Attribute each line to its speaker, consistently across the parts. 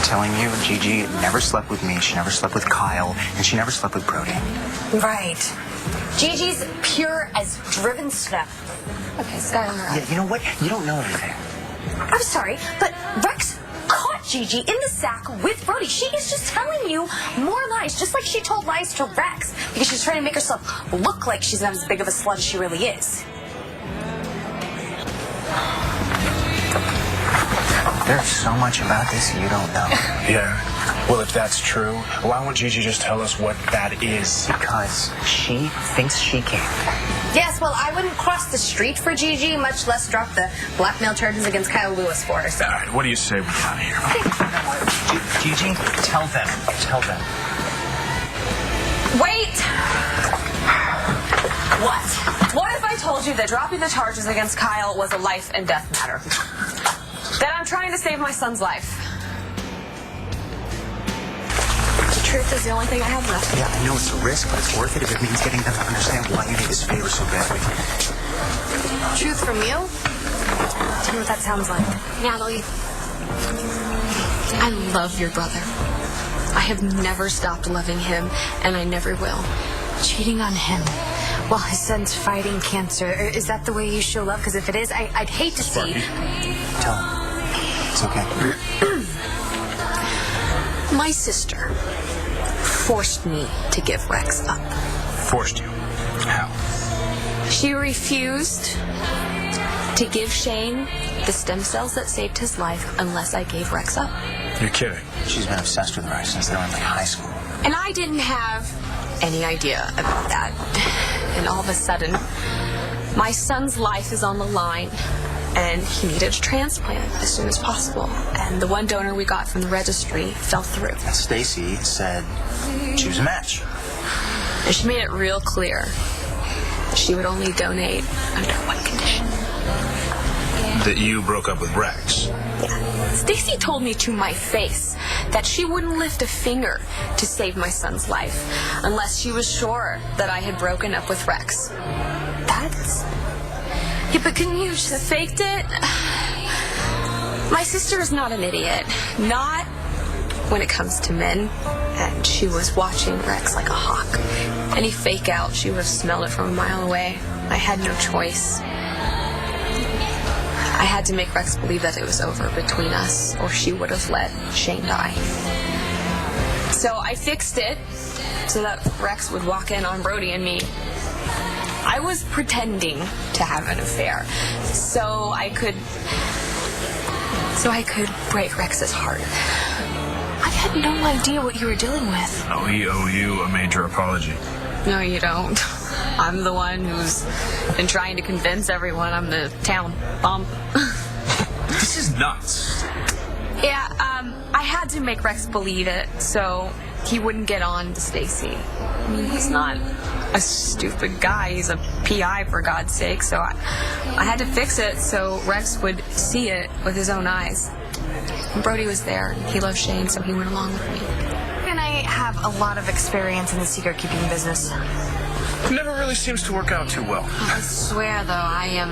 Speaker 1: telling you, Gigi never slept with me, she never slept with Kyle, and she never slept with Brody.
Speaker 2: Right. Gigi's pure as driven snow. Okay, Schuyler.
Speaker 1: Yeah, you know what? You don't know everything.
Speaker 2: I'm sorry, but Rex caught Gigi in the sack with Brody. She is just telling you more lies, just like she told lies to Rex, because she's trying to make herself look like she's not as big of a slut as she really is.
Speaker 1: There's so much about this you don't know.
Speaker 3: Yeah. Well, if that's true, why won't Gigi just tell us what that is?
Speaker 1: Because she thinks she can.
Speaker 2: Yes, well, I wouldn't cross the street for Gigi, much less drop the blackmail charges against Kyle Lewis for her. So.
Speaker 3: All right, what do you say we get out of here?
Speaker 1: Gigi, tell them. Tell them.
Speaker 2: Wait! What? What if I told you that dropping the charges against Kyle was a life and death matter? That I'm trying to save my son's life. The truth is the only thing I have left.
Speaker 1: Yeah, I know it's a risk, but it's worth it if it means getting them to understand why you need this favor so badly.
Speaker 2: Truth from you? Tell me what that sounds like.
Speaker 4: Natalie, I love your brother. I have never stopped loving him, and I never will.
Speaker 2: Cheating on him while his son's fighting cancer. Is that the way you show love? Because if it is, I'd hate to see.
Speaker 1: Tell him. It's okay.
Speaker 4: My sister forced me to give Rex up.
Speaker 3: Forced you? How?
Speaker 4: She refused to give Shane the stem cells that saved his life unless I gave Rex up.
Speaker 3: You're kidding.
Speaker 1: She's been obsessed with Rex since they were in high school.
Speaker 4: And I didn't have any idea about that. And all of a sudden, my son's life is on the line, and he needed a transplant as soon as possible. And the one donor we got from the registry fell through.
Speaker 1: And Stacy said choose a match.
Speaker 4: And she made it real clear that she would only donate under one condition.
Speaker 3: That you broke up with Rex.
Speaker 4: Stacy told me to my face that she wouldn't lift a finger to save my son's life unless she was sure that I had broken up with Rex. That's... Yeah, but couldn't you just faked it? My sister is not an idiot. Not when it comes to men. And she was watching Rex like a hawk. Any fake out, she would have smelled it from a mile away. I had no choice. I had to make Rex believe that it was over between us, or she would have let Shane die. So I fixed it so that Rex would walk in on Brody and me. I was pretending to have an affair so I could break Rex's heart. I had no idea what you were dealing with.
Speaker 3: Oh, we owe you a major apology.
Speaker 4: No, you don't. I'm the one who's been trying to convince everyone I'm the town bump.
Speaker 3: This is nuts.
Speaker 4: Yeah, I had to make Rex believe it so he wouldn't get on to Stacy. I mean, he's not a stupid guy. He's a PI, for God's sake. So I had to fix it so Rex would see it with his own eyes. And Brody was there. He loved Shane, so he went along with me.
Speaker 2: And I have a lot of experience in the secret-keeping business.
Speaker 3: It never really seems to work out too well.
Speaker 4: I swear, though, I am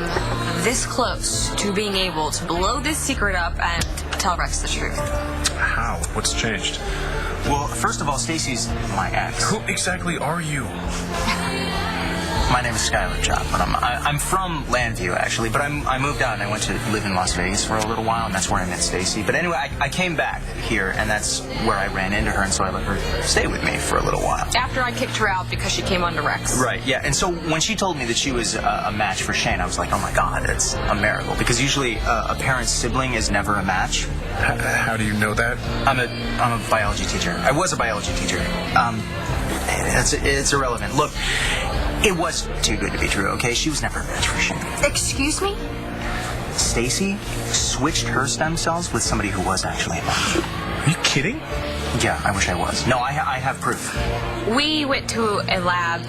Speaker 4: this close to being able to blow this secret up and tell Rex the truth.
Speaker 3: How? What's changed?
Speaker 1: Well, first of all, Stacy's my ex.
Speaker 3: Who exactly are you?
Speaker 1: My name is Schuyler Chop, but I'm from Landview, actually, but I moved out and I went to live in Las Vegas for a little while, and that's where I met Stacy. But anyway, I came back here, and that's where I ran into her, and so I let her stay with me for a little while.
Speaker 4: After I kicked her out because she came on to Rex.
Speaker 1: Right, yeah, and so when she told me that she was a match for Shane, I was like, oh my God, that's a miracle, because usually a parent's sibling is never a match.
Speaker 3: How do you know that?
Speaker 1: I'm a biology teacher. I was a biology teacher. It's irrelevant. Look, it was too good to be true, okay? She was never a match for Shane.
Speaker 2: Excuse me?
Speaker 1: Stacy switched her stem cells with somebody who was actually a match.
Speaker 3: Are you kidding?
Speaker 1: Yeah, I wish I was. No, I have proof.
Speaker 4: We went to a lab,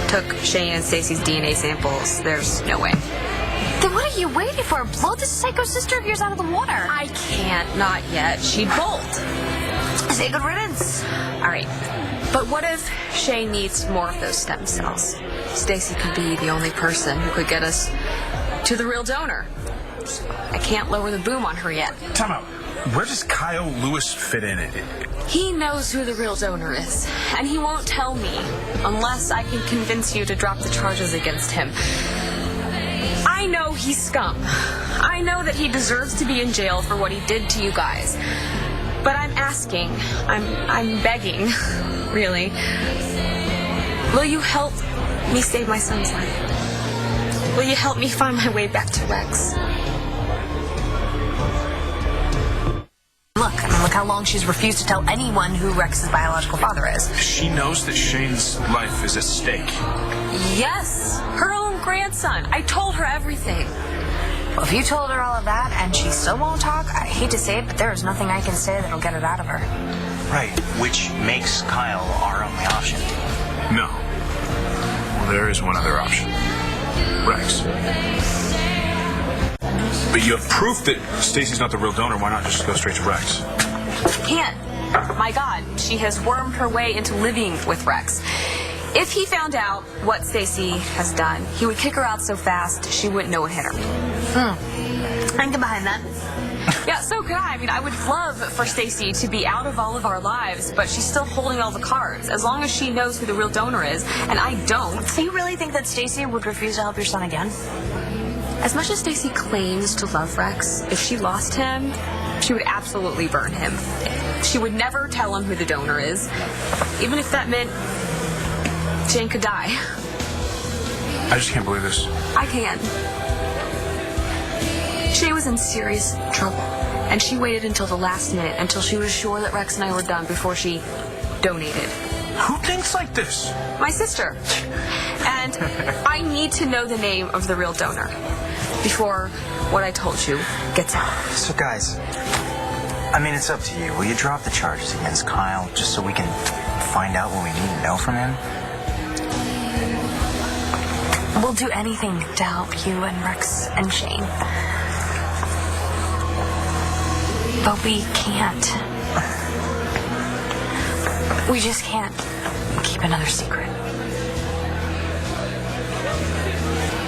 Speaker 4: took Shane and Stacy's DNA samples. There's no way.
Speaker 2: Then what are you waiting for? Blow this psycho sister of yours out of the water.
Speaker 4: I can't, not yet. She'd bolt.
Speaker 2: Say good riddance.
Speaker 4: All right. But what if Shane needs more of those stem cells? Stacy could be the only person who could get us to the real donor. I can't lower the boom on her yet.
Speaker 3: Time out. where does Kyle Lewis fit in it?
Speaker 4: He knows who the real donor is, and he won't tell me unless I can convince you to drop the charges against him. I know he's scum. I know that he deserves to be in jail for what he did to you guys. But I'm asking, I'm begging, really. Will you help me save my son's life? Will you help me find my way back to Rex?
Speaker 2: Look how long she's refused to tell anyone who Rex's biological father is.
Speaker 3: She knows that Shane's life is at stake.
Speaker 4: Yes, her own grandson. I told her everything.
Speaker 2: Well, if you told her all of that and she still won't talk, I hate to say it, but there is nothing I can say that'll get it out of her.
Speaker 1: Right, which makes Kyle our only option.
Speaker 3: No. Well, there is one other option. Rex. But you have proof that Stacy's not the real donor. Why not just go straight to Rex?
Speaker 4: Can't. My God, she has wormed her way into living with Rex. If he found out what Stacy has done, he would kick her out so fast she wouldn't know what hit her.
Speaker 2: I can get behind that.
Speaker 4: Yeah, so could I. I mean, I would love for Stacy to be out of all of our lives, but she's still holding all the cards. As long as she knows who the real donor is, and I don't.
Speaker 2: So you really think that Stacy would refuse to help your son again?
Speaker 4: As much as Stacy claims to love Rex, if she lost him, she would absolutely burn him. She would never tell him who the donor is, even if that meant Jane could die.
Speaker 3: I just can't believe this.
Speaker 4: I can. Jane was in serious trouble, and she waited until the last minute, until she was sure that Rex and I were done before she donated.
Speaker 3: Who thinks like this?
Speaker 4: My sister. And I need to know the name of the real donor before what I told you gets out.
Speaker 1: So guys, I mean, it's up to you. Will you drop the charges against Kyle just so we can find out what we need to know from him?
Speaker 2: We'll do anything to help you and Rex and Shane. But we can't. We just can't keep another secret.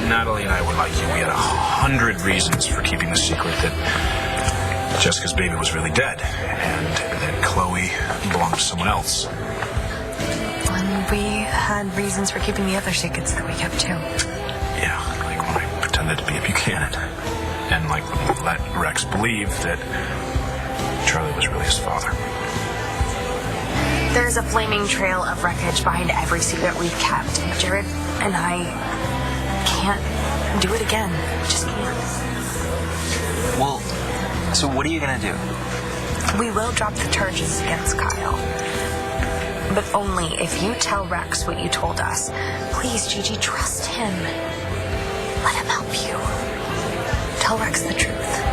Speaker 3: Natalie and I were like you. We had 100 reasons for keeping the secret that Jessica's baby was really dead and that Chloe belonged to someone else.
Speaker 2: And we had reasons for keeping the other secrets that we kept too.
Speaker 3: Yeah, like when I pretended to be a Buchanan. And like when we let Rex believe that Charlie was really his father.
Speaker 2: There's a flaming trail of wreckage behind every secret we've kept. Jared and I can't do it again. Just can't.
Speaker 1: Well, so what are you gonna do?
Speaker 2: We will drop the charges against Kyle. But only if you tell Rex what you told us. Please, Gigi, trust him. Let him help you. Tell Rex the truth.